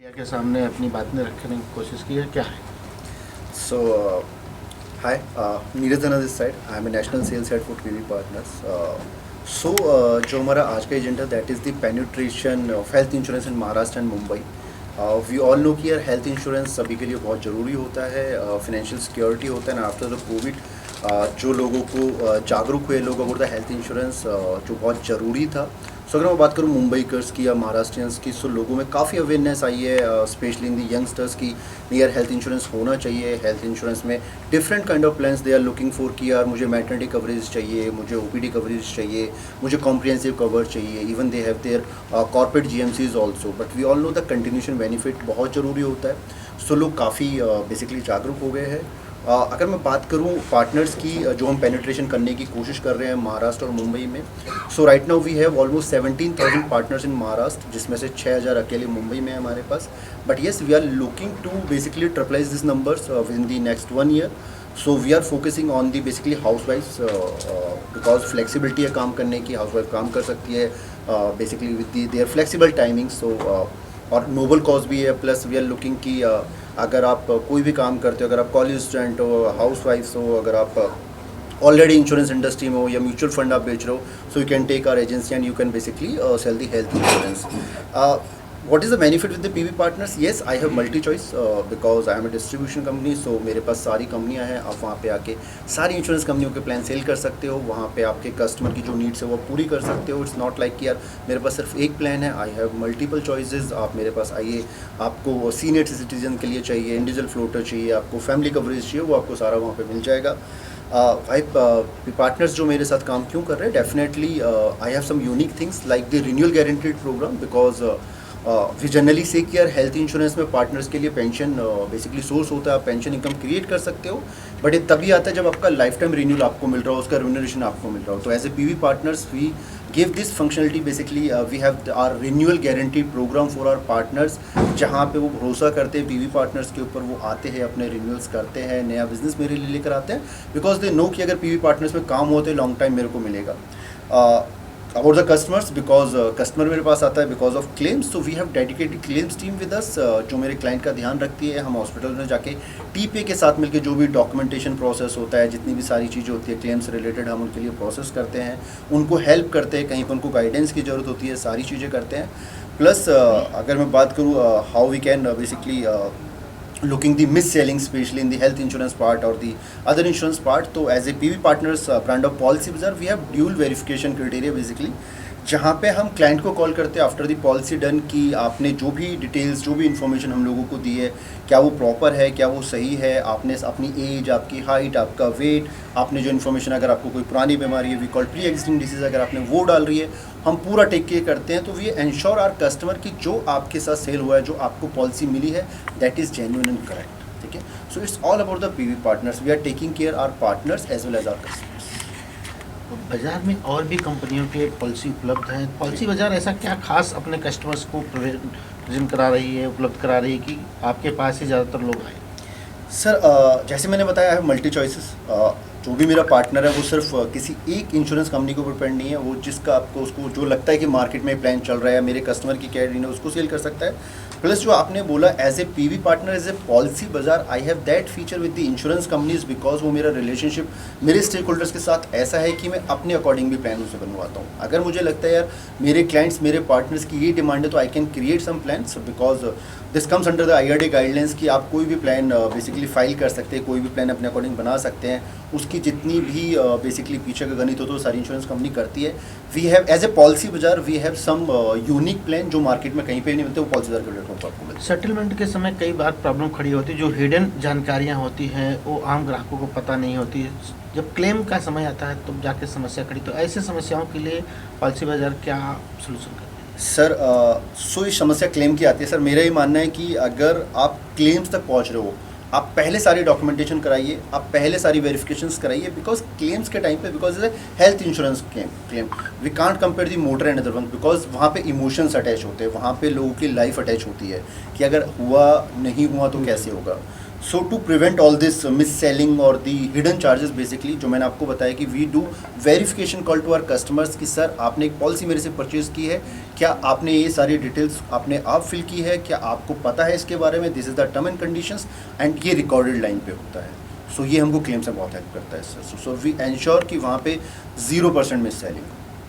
Media के सामने अपनी बातें रखने की कोशिश की है, क्या है? So, hi, नीरज अना this side. I am a national sales head for PV partners. जो हमारा आज का agenda that is the penetration of health insurance in Maharashtra and Mumbai. We all know कि यार हेल्थ इंश्योरेंस सभी के लिए बहुत ज़रूरी होता है, फाइनेंशियल सिक्योरिटी होता है ना। आफ्टर द कोविड जो लोगों को जागरूक हुए लोग अबाउट द हेल्थ इंश्योरेंस जो बहुत ज़रूरी था। सो अगर मैं बात करूँ मुंबईकर्स की या महाराष्ट्रियंस की, सो लोगों में काफ़ी अवेयरनेस आई है, स्पेशली इन दी यंगस्टर्स की यार हेल्थ इंश्योरेंस होना चाहिए। हेल्थ इंश्योरेंस में different kind of plans they are looking for कि यार मुझे मैटरनिटी कवरेज चाहिए, मुझे ओपीडी कवरेज चाहिए, मुझे कॉम्प्रिहेंसिव कवर चाहिए। Even they have their corporate GMCs also. But we all know the continuation benefit बहुत ज़रूरी होता है। सो लोग काफ़ी बेसिकली जागरूक हो गए हैं। अगर मैं बात करूं पार्टनर्स की जो हम पेनिट्रेशन करने की कोशिश कर रहे हैं महाराष्ट्र और मुंबई में, so right now we have almost 17,000 partners in Maharashtra, जिसमें से 6,000 अकेले मुंबई में है हमारे पास। But yes, we are looking to basically triplize this numbers within the next 1 year. So we are focusing on the basically house wifes, because flexibility है काम करने की, हाउस वाइफ काम कर सकती है basically with the their flexible timing. So और noble cause भी है। प्लस वी आर लुकिंग कि अगर आप कोई भी काम करते हो, अगर आप कॉलेज स्टूडेंट हो, हाउस वाइफ्स हो, अगर आप ऑलरेडी इंश्योरेंस इंडस्ट्री में हो या म्यूचुअल फंड आप बेच रहे हो, so you can take our agency and you can basically sell the health insurance. what is the benefit with the PV partners? Yes, I have multi choice because I am a distribution company. So मेरे पास सारी कंपनियां हैं। आप वहाँ पे आके सारी insurance कंपनियों के प्लान सेल कर सकते हो। वहाँ पे आपके कस्टमर की जो नीड्स है वो पूरी कर सकते हो। इट्स नॉट लाइक कि यार मेरे पास सिर्फ एक प्लान है। I have multiple choices. आप मेरे पास आइए, आपको सीनियर सिटीजन के लिए चाहिए, इंडिविजुअल फ्लोटर चाहिए, आपको फैमिली कवरेज चाहिए, वो आपको सारा वहाँ पर मिल जाएगा। पार्टनर्स जो मेरे साथ काम क्यों कर रहे हैं, definitely I have some unique things like the renewal guaranteed programme. Because we generally say कि यार हेल्थ इंश्योरेंस में पार्टनर्स के लिए पेंशन बेसिकली सोर्स होता है, आप पेंशन इनकम क्रिएट कर सकते हो। बट ये तभी आता है जब आपका लाइफ टाइम रिन्यूअल आपको मिल रहा हो, उसका रिम्यूनरेशन आपको मिल रहा हो। तो as a PV partners we give this functionality. Basically we have our renewal guarantee programme for our partners, जहाँ पे वो भरोसा करते हैं पीवी पार्टनर्स के ऊपर, वो आते हैं अपने रिन्यूअल्स करते हैं, नया बिजनेस मेरे लिए लेकर आते हैं। बिकॉज दे नो कि अगर पीवी पार्टनर्स में काम होते लॉन्ग टाइम मेरे को मिलेगा। About the customers, because customer मेरे पास आता है because of claims. So we have dedicated claims team with us जो मेरे क्लाइंट का ध्यान रखती है। हम हॉस्पिटल में जाके टीपे के साथ मिलकर जो भी डॉक्यूमेंटेशन प्रोसेस होता है, जितनी भी सारी चीज़ें होती है क्लेम्स रिलेटेड, हम उनके लिए प्रोसेस करते हैं, उनको हेल्प करते हैं, कहीं पर उनको गाइडेंस की ज़रूरत होती है, सारी चीज़ें करते हैं। प्लस अगर मैं बात करूँ how we can basically looking the mis-selling, especially in the health insurance part or the other insurance part. So as a PV partners brand of Policybazaar, we have dual verification criteria basically, जहाँ पे हम client को call करते हैं after the policy done कि आपने जो भी डिटेल्स, जो भी इन्फॉर्मेशन हम लोगों को दी है, क्या वो प्रॉपर है, क्या वो सही है, आपने अपनी एज, आपकी हाइट, आपका वेट, आपने जो इन्फॉर्मेशन, अगर आपको कोई पुरानी बीमारी है, we call pre existing disease, अगर आपने वो डाल रही है, हम पूरा टेक केयर करते हैं। तो वी एंश्योर आवर कस्टमर की जो आपके साथ सेल हुआ है, जो आपको पॉलिसी मिली है, that is genuine and correct. ठीक है। So it's all about the PV partners. We are taking care our partners as well as our customers. बाजार में और भी कंपनियों के पॉलिसी उपलब्ध हैं। पॉलिसी बाजार ऐसा क्या खास अपने कस्टमर्स को प्रेजेंट करा रही है, उपलब्ध करा रही है कि आपके पास ही ज़्यादातर लोग आए? सर जैसे मैंने बताया है मल्टी चॉइसेस। जो भी मेरा पार्टनर है वो सिर्फ किसी एक इंश्योरेंस कंपनी के ऊपर डिपेंड नहीं है। वो जिसका आपको उसको जो लगता है कि मार्केट में प्लान चल रहा है, मेरे कस्टमर की क्या नीड है, उसको सेल कर सकता है। प्लस जो आपने बोला as a PV partner, as a PolicyBazaar, I have that feature with the insurance companies because वो मेरा रिलेशनशिप मेरे स्टेक होल्डर्स के साथ ऐसा है कि मैं अपने अकॉर्डिंग भी प्लान उनसे बनवाता हूँ। अगर मुझे लगता है यार मेरे क्लाइंट्स, मेरे पार्टनर्स की ये डिमांड है, तो I can create some plans because this comes under the IRDAI guidelines कि आप कोई भी प्लान बेसिकली फाइल कर सकते हैं, कोई भी प्लान अपने अकॉर्डिंग बना सकते हैं। उसकी जितनी भी बेसिकली पीछे का गणित हो तो सारी इंश्योरेंस कंपनी करती है। We have as a PolicyBazaar, we have some unique plan जो मार्केट में कहीं पे नहीं मिलते, वो पॉलिसी बाजार के प्लेटफॉर्म पर आपको मिलते हैं। सेटलमेंट के समय कई बार प्रॉब्लम खड़ी होती है, जो हिडन जानकारियाँ होती हैं वो आम ग्राहकों को पता नहीं होती। जब क्लेम का समय आता है तब जाके समस्या खड़ी, तो ऐसे समस्याओं के लिए पॉलिसी बाजार क्या सोल्यूशन करती है? सर सो ये समस्या क्लेम की आती है। सर मेरा ये मानना है कि अगर आप क्लेम्स तक पहुंच रहे हो, आप पहले सारी डॉक्यूमेंटेशन कराइए, आप पहले सारी वेरिफिकेशंस कराइए। बिकॉज क्लेम्स के टाइम पे, because is health insurance claim, we can't compare the motor and other one, because वहाँ पे इमोशंस अटैच होते हैं, वहाँ पे लोगों की लाइफ अटैच होती है कि अगर हुआ नहीं हुआ तो कैसे होगा। So to prevent all this mis selling और दी हिडन चार्जेस, बेसिकली जो मैंने आपको बताया कि we do verification call to our customers कि सर आपने एक पॉलिसी मेरे से परचेज की है, क्या आपने ये सारी डिटेल्स आपने आप फिल की है, क्या आपको पता है इसके बारे में, this is the term and conditions, and ये रिकॉर्डेड लाइन पे होता है. सो ये हमको क्लेम से बहुत हेल्प करता है सर. सो वी एंश्योर कि वहाँ पे 0% मिस सेलिंग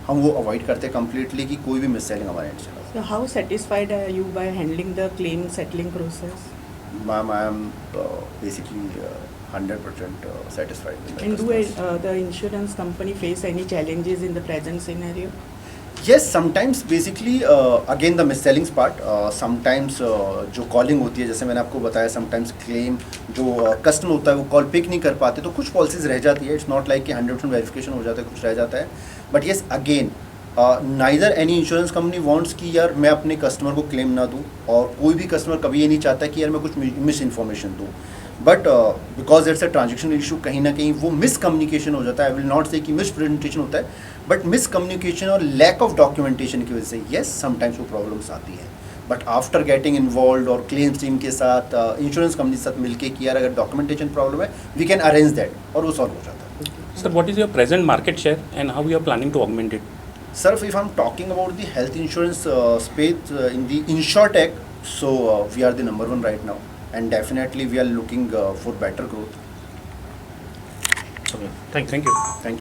हम वो अवॉइड करते हैं कम्प्लीटली, कि कोई भी मिस सेलिंग हमारे एंड से ना. So how satisfied are you by handling the claim settling process? Ma'am, I am basically 100% satisfied with my And do customers. the insurance company face any challenges in the present scenario? Yes, sometimes basically again the mis-selling part, sometimes जो calling होती है, जैसे मैंने आपको बताया, sometimes claim जो customer होता है वो कॉल पिक नहीं कर पाते, तो कुछ पॉलिसीज रह जाती है. इट्स नॉट लाइक कि 100% वेरिफिकेशन हो जाता है, कुछ रह जाता है. But yes, again neither any insurance company wants कि यार मैं अपने कस्टमर को क्लेम ना दूँ, और कोई भी कस्टमर कभी ये नहीं चाहता कि यार मैं कुछ मिस इन्फॉर्मेशन दूँ. But because it's a transaction issue, कहीं ना कहीं वो मिस कम्युनिकेशन हो जाता है. आई विल नॉट से कि मिस प्रेजेंटेशन होता है, बट मिस कम्युनिकेशन और लैक ऑफ डॉक्यूमेंटेशन की वजह से येस समटाइम्स वो प्रॉब्लम्स आती हैं. बट आफ्टर गेटिंग इन्वॉल्व और क्लेम्स टीम के साथ इंश्योरेंस कंपनी के साथ मिलके कि यार अगर डॉक्यूमेंटेशन प्रॉब्लम है, वी कैन अरेंज दैट, और वो सॉल्व हो जाता है. Sir, what is your present market share and how you are planning to augment it? Sir, if I'm talking about the health insurance space in the InsurTech, so we are the number one right now, and definitely we are looking for better growth. Okay, thank you. Thank you. Thank you.